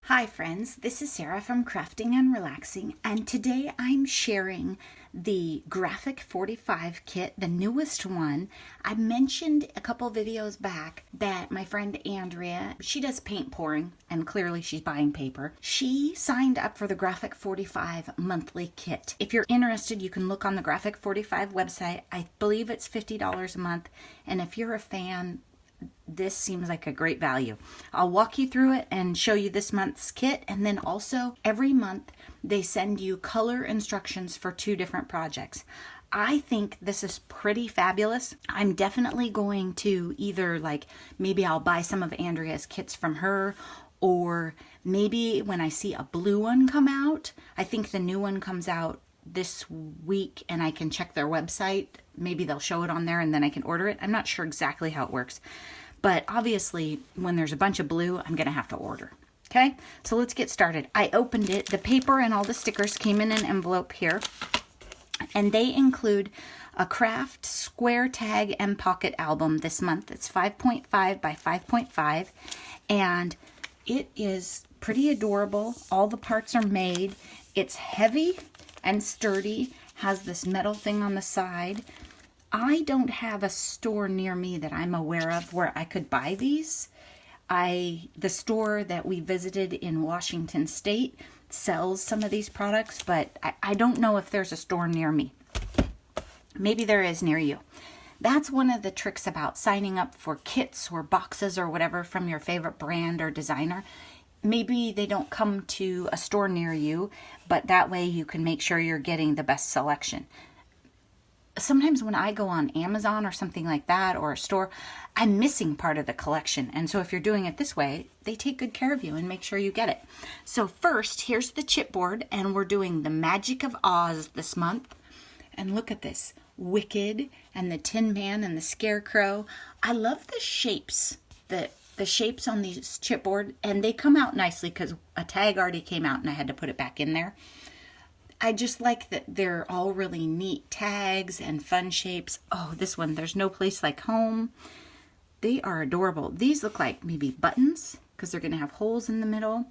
Hi friends, this is Sarah from Crafting and Relaxing, and today I'm sharing the Graphic45 kit, the newest one. I mentioned a couple videos back that my friend Andrea, she does paint pouring, and clearly she's buying paper. She signed up for the Graphic45 monthly kit. If you're interested, you can look on the Graphic45 website. I believe it's $50 a month, and if you're a fan, this seems like a great value. I'll walk you through it and show you this month's kit, and then also every month they send you color instructions for 2 different projects. I think this is pretty fabulous. I'm definitely going to either maybe I'll buy some of Andrea's kits from her, or maybe when I see a blue one come out, I think the new one comes out this week and I can check their website. Maybe they'll show it on there and then I can order it. I'm not sure exactly how it works, but obviously when there's a bunch of blue, I'm gonna have to order. Okay, so let's get started. I opened it. The paper and all the stickers came in an envelope here, and they include a craft square tag and pocket album this month. It's 5.5 by 5.5, and it is pretty adorable. All the parts are made. It's heavy and sturdy, has this metal thing on the side. I don't have a store near me that I'm aware of where I could buy these. The store that we visited in Washington State sells some of these products, but I don't know if there's a store near me. Maybe there is near you. That's one of the tricks about signing up for kits or boxes or whatever from your favorite brand or designer. Maybe they don't come to a store near you, but that way you can make sure you're getting the best selection. Sometimes when I go on Amazon or something like that, or a store, I'm missing part of the collection. And so if you're doing it this way, they take good care of you and make sure you get it. So first, here's the chipboard, and we're doing the Magic of Oz this month. And look at this, Wicked and the Tin Man and the Scarecrow. I love the shapes, the shapes on these chipboard, and they come out nicely because a tag already came out and I had to put it back in there. I just like that they're all really neat tags and fun shapes. Oh, this one, There's No Place Like Home. They are adorable. These look like maybe buttons because they're going to have holes in the middle.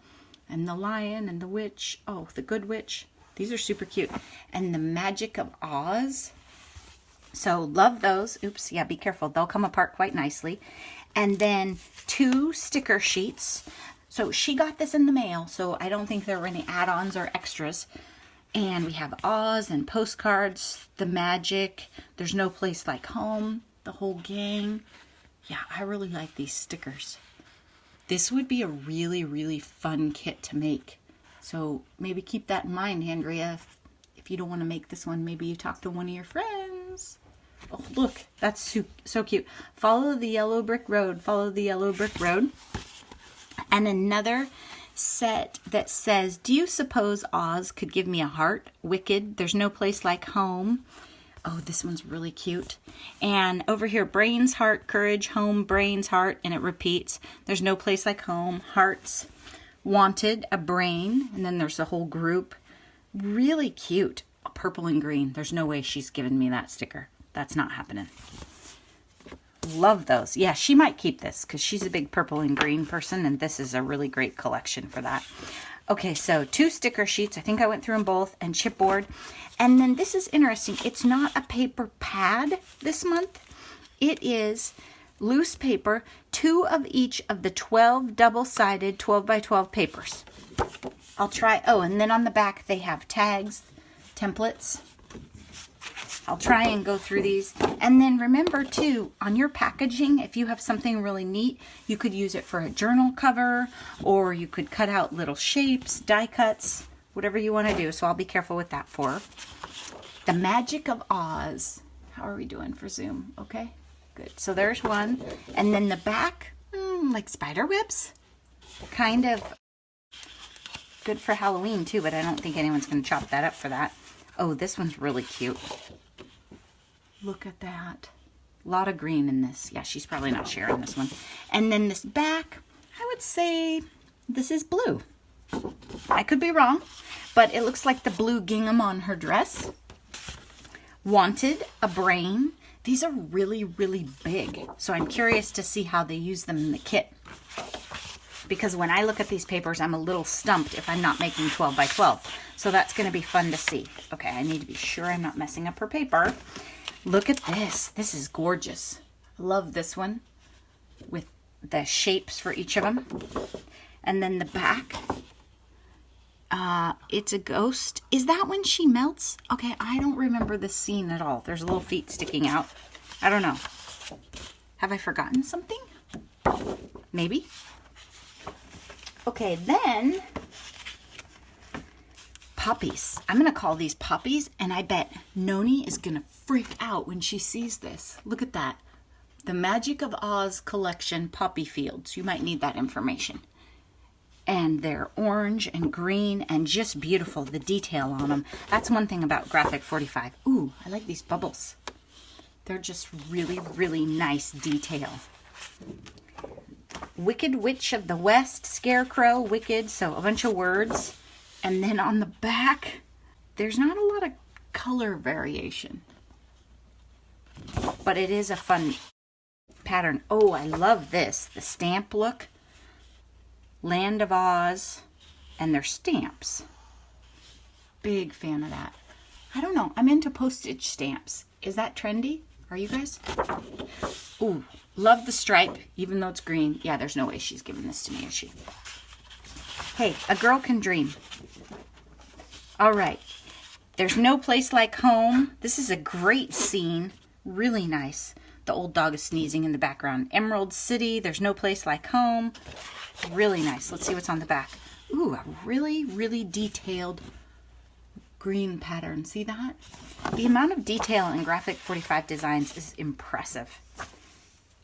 And the lion and the witch. Oh, the good witch. These are super cute. And the Magic of Oz. So love those. Oops, yeah, be careful. They'll come apart quite nicely. And then 2 sticker sheets. So she got this in the mail, so I don't think there were any add-ons or extras. And we have Oz and postcards, the magic, There's No Place Like Home, the whole gang. Yeah, I really like these stickers. This would be a really, really fun kit to make. So maybe keep that in mind, Andrea. If you don't want to make this one, maybe you talk to one of your friends. Oh, look, that's so cute. Follow the yellow brick road, follow the yellow brick road. And another set that says, do you suppose Oz could give me a heart? Wicked, There's No Place Like Home. Oh, this one's really cute. And over here, brains, heart, courage, home, brains, heart, and it repeats. There's no place like home, hearts, wanted, a brain, and then there's a whole group. Really cute. Purple and green. There's no way she's given me that sticker. That's not happening. Love those. Yeah, she might keep this because she's a big purple and green person, and this is a really great collection for that. Okay, so 2 sticker sheets. I think I went through them both, and chipboard. And then this is interesting. It's not a paper pad this month. It is loose paper, 2 of each of the 12 double-sided 12 by 12 papers. I'll try. Oh, and then on the back they have tags, templates. I'll try and go through these. And then remember too, on your packaging, if you have something really neat, you could use it for a journal cover, or you could cut out little shapes, die cuts, whatever you want to do. So I'll be careful with that for the Magic of Oz. How are we doing for Zoom? Okay, good. So there's one. And then the back, like spider webs, kind of good for Halloween too, but I don't think anyone's going to chop that up for that. Oh, this one's really cute. Look at that. A lot of green in this. Yeah, she's probably not sharing this one. And then this back, I would say this is blue. I could be wrong, but it looks like the blue gingham on her dress. Wanted, a brain. These are really, really big. So I'm curious to see how they use them in the kit. because when I look at these papers, I'm a little stumped if I'm not making 12 by 12. So that's going to be fun to see. Okay, I need to be sure I'm not messing up her paper. Look at this. This is gorgeous. Love this one with the shapes for each of them. And then the back, it's a ghost. Is that when she melts? Okay, I don't remember this scene at all. There's little feet sticking out. I don't know. Have I forgotten something? Maybe. Okay, then poppies. I'm going to call these poppies, and I bet Noni is going to freak out when she sees this. Look at that. The Magic of Oz collection poppy fields. You might need that information. And they're orange and green and just beautiful, the detail on them. That's one thing about Graphic45. Ooh, I like these bubbles. They're just really, really nice detail. Wicked Witch of the West, Scarecrow, Wicked, so a bunch of words. And then on the back, there's not a lot of color variation. But it is a fun pattern. Oh, I love this. The stamp look. Land of Oz. And their stamps. Big fan of that. I don't know. I'm into postage stamps. Is that trendy? Are you guys? Ooh, love the stripe, even though it's green. Yeah, there's no way she's giving this to me, is she? Hey, a girl can dream. All right. There's No Place Like Home. This is a great scene. Really nice. The old dog is sneezing in the background. Emerald City. There's No Place Like Home. Really nice. Let's see what's on the back. Ooh, a really, really detailed green pattern. See that? The amount of detail in Graphic45 designs is impressive.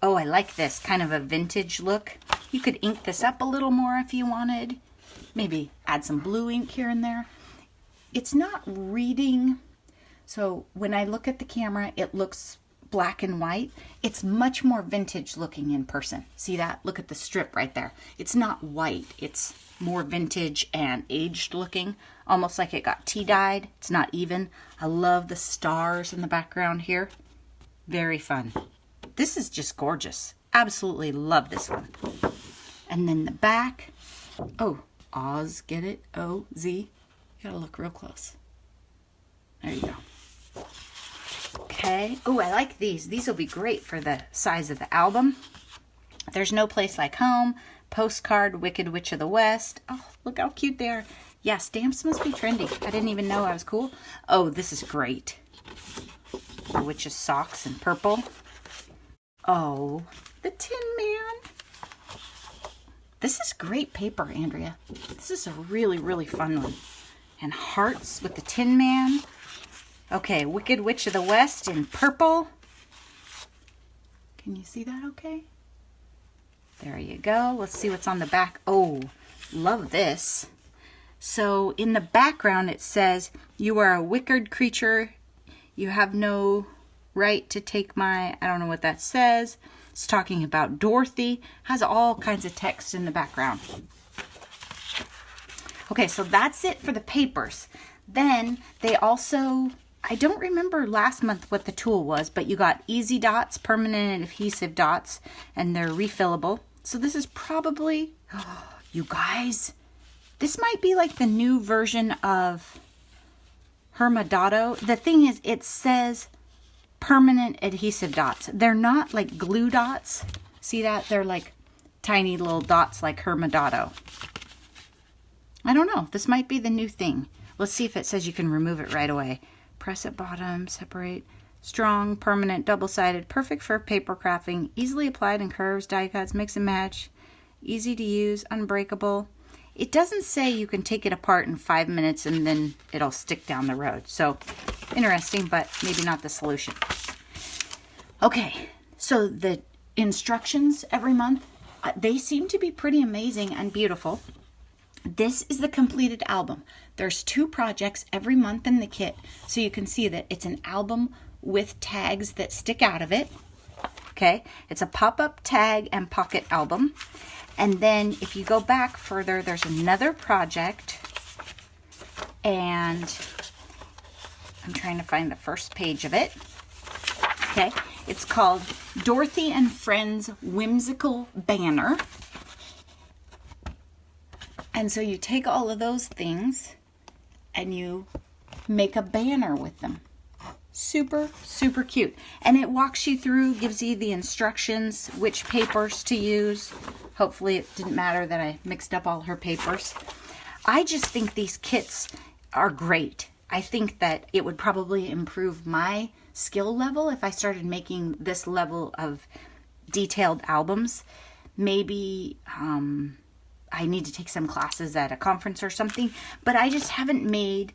Oh, I like this. Kind of a vintage look. You could ink this up a little more if you wanted. Maybe add some blue ink here and there. It's not reading. So when I look at the camera, it looks black and white. It's much more vintage looking in person. See that? Look at the strip right there. It's not white. It's more vintage and aged looking, almost like it got tea dyed. It's not even. I love the stars in the background here. Very fun. This is just gorgeous. Absolutely love this one. And then the back. Oh, Oz, get it? O-Z. You gotta look real close. There you go. Okay. Oh, I like these. These will be great for the size of the album. There's No Place Like Home. Postcard, Wicked Witch of the West. Oh, look how cute they are. Yeah, stamps must be trendy. I didn't even know I was cool. Oh, this is great. The Witch's Socks in purple. Oh, the Tin Man. This is great paper, Andrea. This is a really, really fun one. And hearts with the Tin Man. Okay, Wicked Witch of the West in purple. Can you see that okay? There you go. Let's see what's on the back. Oh, love this. So in the background it says, you are a wicked creature. You have no right to take my, I don't know what that says. It's talking about Dorothy. Has all kinds of text in the background. Okay, so that's it for the papers. Then they also, I don't remember last month what the tool was, but you got easy dots, permanent adhesive dots, and they're refillable. So this is probably, oh, you guys, this might be like the new version of Hermodotto. The thing is, it says permanent adhesive dots. They're not like glue dots. See that? They're like tiny little dots like Hermodotto. I don't know. This might be the new thing. Let's see if it says you can remove it right away. Press at bottom, separate. Strong, permanent, double-sided, perfect for paper crafting, easily applied in curves, die cuts, mix and match, easy to use, unbreakable. It doesn't say you can take it apart in 5 minutes and then it'll stick down the road. So, interesting, but maybe not the solution. Okay, so the instructions every month, they seem to be pretty amazing and beautiful. This is the completed album. There's 2 projects every month in the kit, so you can see that it's an album with tags that stick out of it. Okay, it's a pop-up tag and pocket album. And then if you go back further, there's another project, and I'm trying to find the first page of it. Okay, it's called Dorothy and Friends Whimsical Banner. And so you take all of those things and you make a banner with them. Super, super cute. And it walks you through, gives you the instructions, which papers to use. Hopefully it didn't matter that I mixed up all her papers. I just think these kits are great. I think that it would probably improve my skill level if I started making this level of detailed albums. Maybe I need to take some classes at a conference or something, but I just haven't made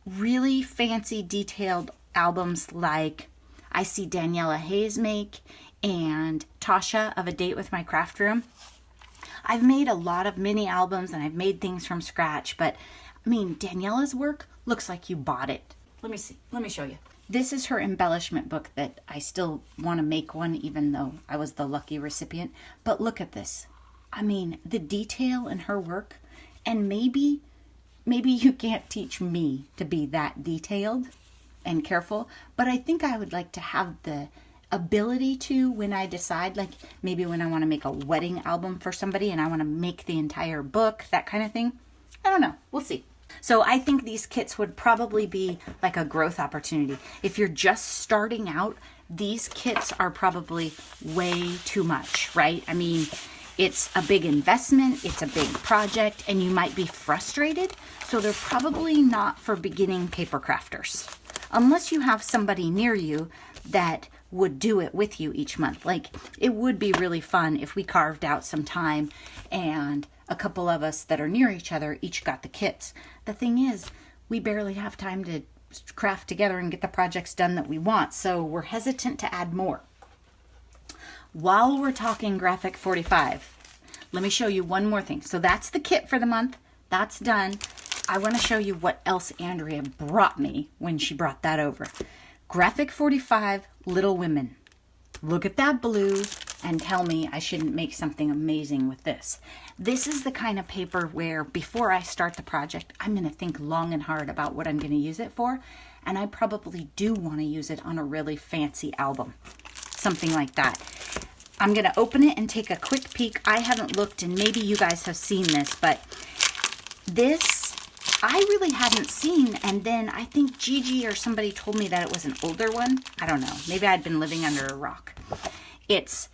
really fancy detailed albums like I see Daniela Hayes make and Tasha of A Date with My Craft Room. I've made a lot of mini albums and I've made things from scratch, but I mean, Daniela's work looks like you bought it. Let me see. Let me show you. This is her embellishment book that I still want to make one, even though I was the lucky recipient. But look at this. I mean, the detail in her work, and maybe you can't teach me to be that detailed and careful, but I think I would like to have the ability to, when I decide, like maybe when I want to make a wedding album for somebody and I want to make the entire book, that kind of thing. I don't know. We'll see. So I think these kits would probably be like a growth opportunity. If you're just starting out, these kits are probably way too much, right? I mean, it's a big investment, it's a big project, and you might be frustrated. So they're probably not for beginning paper crafters. Unless you have somebody near you that would do it with you each month. Like, it would be really fun if we carved out some time and a couple of us that are near each other each got the kits. The thing is, we barely have time to craft together and get the projects done that we want, so we're hesitant to add more. While we're talking Graphic45, let me show you one more thing. So that's the kit for the month. That's done. I want to show you what else Andrea brought me when she brought that over. Graphic45 Little Women. Look at that blue and tell me I shouldn't make something amazing with this. This is the kind of paper where before I start the project, I'm going to think long and hard about what I'm going to use it for. And I probably do want to use it on a really fancy album. Something like that. I'm going to open it and take a quick peek. I haven't looked, and maybe you guys have seen this, but this I really hadn't seen. And then I think Gigi or somebody told me that it was an older one. I don't know. Maybe I'd been living under a rock. It's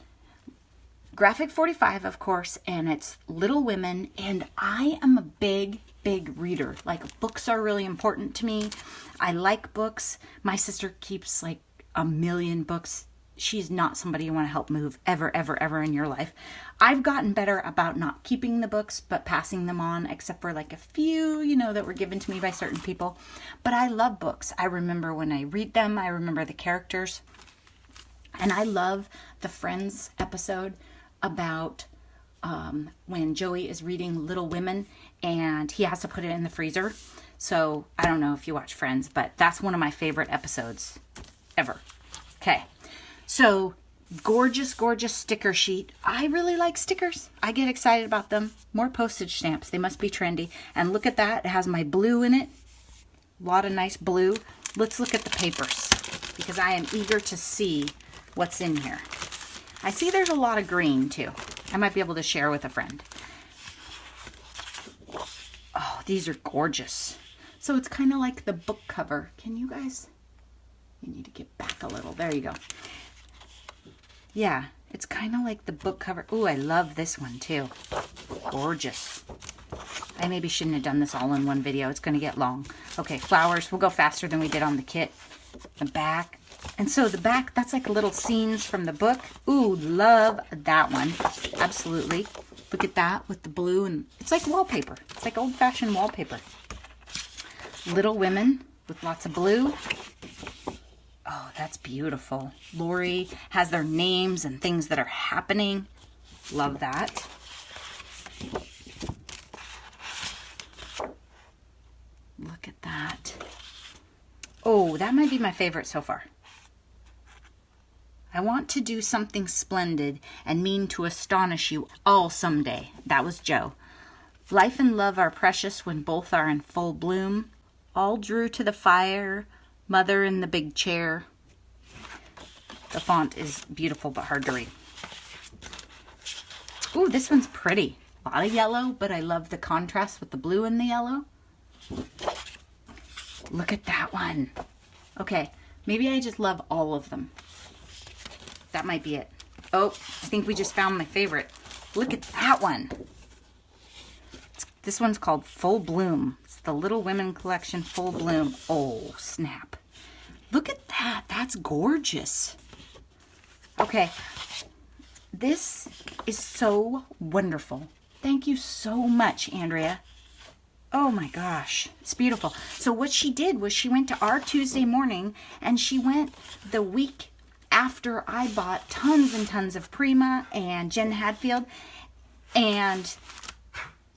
Graphic45, of course, and it's Little Women. And I am a big reader. Like, books are really important to me. I like books. My sister keeps like a million books. She's not somebody you want to help move ever in your life. I've gotten better about not keeping the books, but passing them on, except for like a few, you know, that were given to me by certain people. But I love books. I remember when I read them. I remember the characters. And I love the Friends episode about when Joey is reading Little Women and he has to put it in the freezer. So I don't know if you watch Friends, but that's one of my favorite episodes ever. Okay. So, gorgeous sticker sheet. I really like stickers. I get excited about them. More postage stamps. They must be trendy. And look at that. It has my blue in it. A lot of nice blue. Let's look at the papers because I am eager to see what's in here. I see there's a lot of green too. I might be able to share with a friend. Oh, these are gorgeous. So it's kind of like the book cover. Can you guys? You need to get back a little. There you go. Yeah, it's kind of like the book cover. Ooh, I love this one too. Gorgeous. I maybe shouldn't have done this all in one video. It's going to get long. Okay, flowers. We'll go faster than we did on the kit. The back. And so the back, that's like little scenes from the book. Ooh, love that one. Absolutely. Look at that with the blue. And it's like wallpaper. It's like old-fashioned wallpaper. Little Women with lots of blue. Oh, that's beautiful. Lori has their names and things that are happening. Love that. Look at that. Oh, that might be my favorite so far. I want to do something splendid and mean to astonish you all someday. That was Joe. Life and love are precious when both are in full bloom. All drew to the fire. Mother in the big chair. The font is beautiful but hard to read. Ooh, this one's pretty. lot of yellow, but I love the contrast with the blue and the yellow. Look at that one. Okay, maybe I just love all of them. That might be it. Oh, I think we just found my favorite. Look at that one. This one's called Full Bloom. It's the Little Women Collection Full Bloom. Oh, snap. Look at that. That's gorgeous. Okay. This is so wonderful. Thank you so much, Andrea. Oh my gosh, it's beautiful. So what she did was she went to our Tuesday morning, and she went the week after I bought tons and tons of Prima and Jen Hadfield, and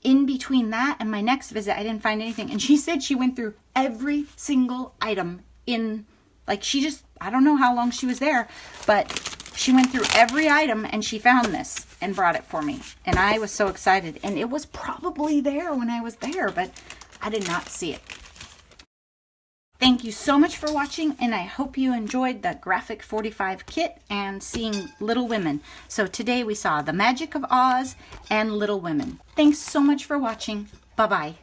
in between that and my next visit, I didn't find anything. And she said she went through every single item in, like, she just, I don't know how long she was there, but she went through every item and she found this and brought it for me. And I was so excited. And it was probably there when I was there, but I did not see it. Thank you so much for watching, and I hope you enjoyed the Graphic45 kit and seeing Little Women. So today we saw The Magic of Oz and Little Women. Thanks so much for watching. Bye-bye.